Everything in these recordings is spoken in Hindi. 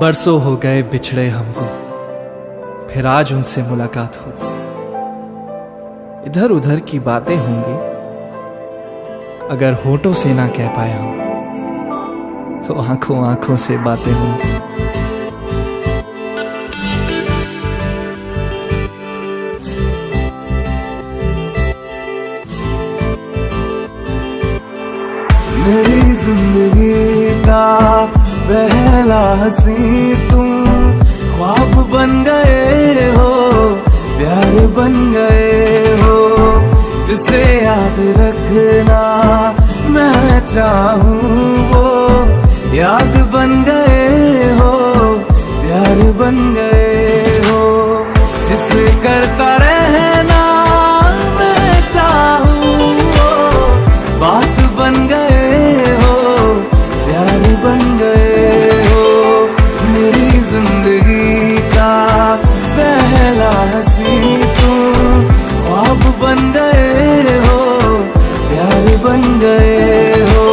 बरसों हो गए बिछड़े हमको, फिर आज उनसे मुलाकात होगी। इधर उधर की बातें होंगी, अगर होठों से ना कह पाए हम तो आंखों आंखों से बातें होंगी। मेरी जिंदगी का पहला हंसी तुम, ख्वाब बन गए हो, प्यार बन गए हो, जिसे याद रखना मैं चाहूँ वो याद बन गए हो, प्यार बन गए हो, जिसे करता रहना मैं चाहूँ वो बात बन गए हो, प्यार बन गए हो। मेरी जिंदगी का पहला हंसी तुम, ख्वाब बन गए हो, प्यार बन गए हो।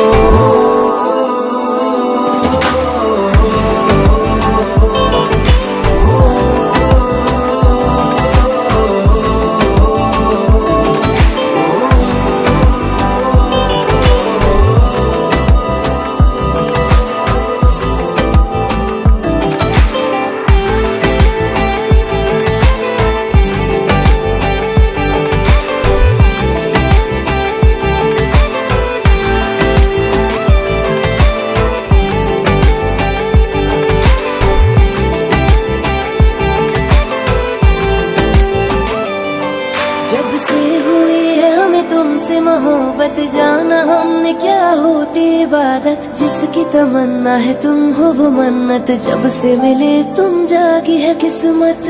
जब से हुई है हमें तुमसे मोहब्बत, जाना हमने क्या होती इबादत, जिसकी तमन्ना है तुम हो वो मन्नत, जब से मिले तुम जागी है किस्मत।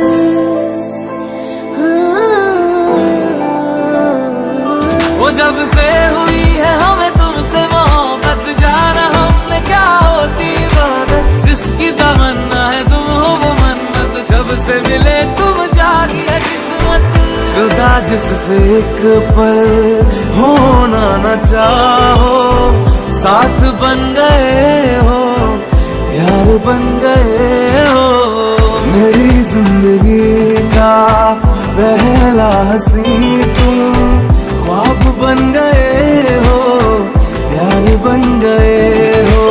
वो जब से हुई है हमें तुमसे मोहब्बत, जाना हमने क्या होती इबादत, जिसकी तमन्ना है तुम हो वो मन्नत, जब से मिले तुम जागी है किस्मत। जुदा जिससे एक पल होना न चाहो, साथ बन गए हो, प्यार बन गए हो। मेरी जिंदगी का पहला हंसी तुम, ख्वाब बन गए हो, प्यार बन गए हो।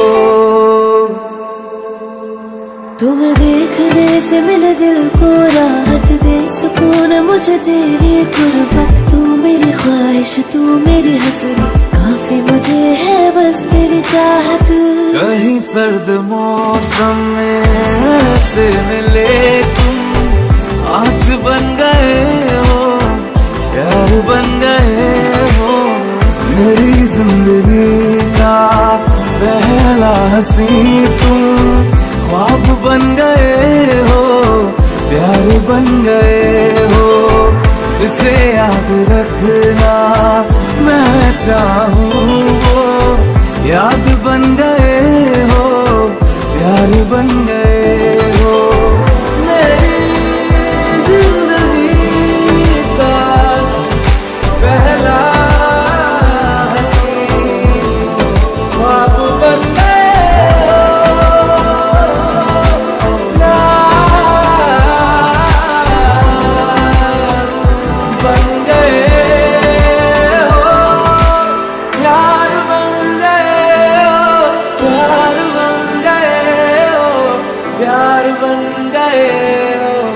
तुम्हें देखने से मिले दिल को राहत, दे सुकून मुझे तेरी गुर्बत, तू मेरी ख्वाहिश तू मेरी हसरत, काफी मुझे है बस तेरी चाहत। कहीं सर्द मौसम में ऐसे मिले तुम, आज बन गए हो, प्यार बन गए हो। मेरी जिंदगी का पहला हंसी तुम, ख्वाब बन गए हो, प्यार बन गए हो, जिसे याद रखना मैं चाहूँ वो याद बन गए हो, प्यार बन गए हो। मेरी जिंदगी का पहला हंसी, ख्वाब बन गए हो, बन गए हो, प्यार बन गए हो, प्यार बन गए हो, प्यार बन गए हो।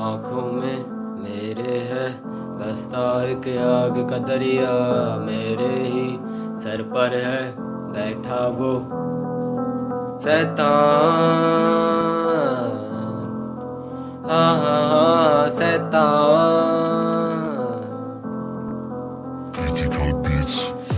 आँखों में मेरे है बसता एक आग का दरिया, मेरे ही सर पर है बैठा वो शैतान। हाँ हाँ हाँ शैतान।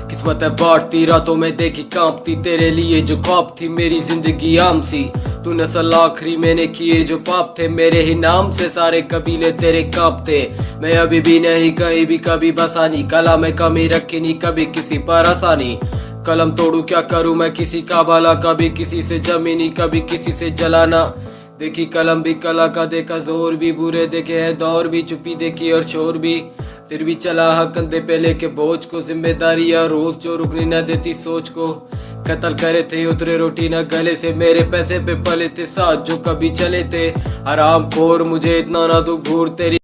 किस्मत है बांटती, रातों में देखी कांपती, तेरे लिए जो ख्वाब थी मेरी जिंदगी आम सी, तू नस्ल आखिरी मैंने किए जो पाप थे, मेरे ही नाम से सारे कबीले तेरे कांपते। मैं अभी भी नहीं कहीं भी कभी बसानी, कला में कमी रखी नहीं कभी किसी पर आसानी, कलम तोड़ू क्या करूं मैं किसी का भला, कभी किसी से जमीनी कभी किसी से जलाना। देखी कलम भी कला का, देखा जोर भी, बुरे देखे हैं दौर भी, चुपी देखी और शोर भी, फिर भी चला हाँ कंधे पे लेके बोझ को, जिम्मेदारियां रोज जो रुकने न देती सोच को। कत्ल करे थे उतरे रोटी न गले से, मेरे पैसे पे पले थे साथ जो कभी चले थे। आराम खोर मुझे इतना ना तू घूर, तेरी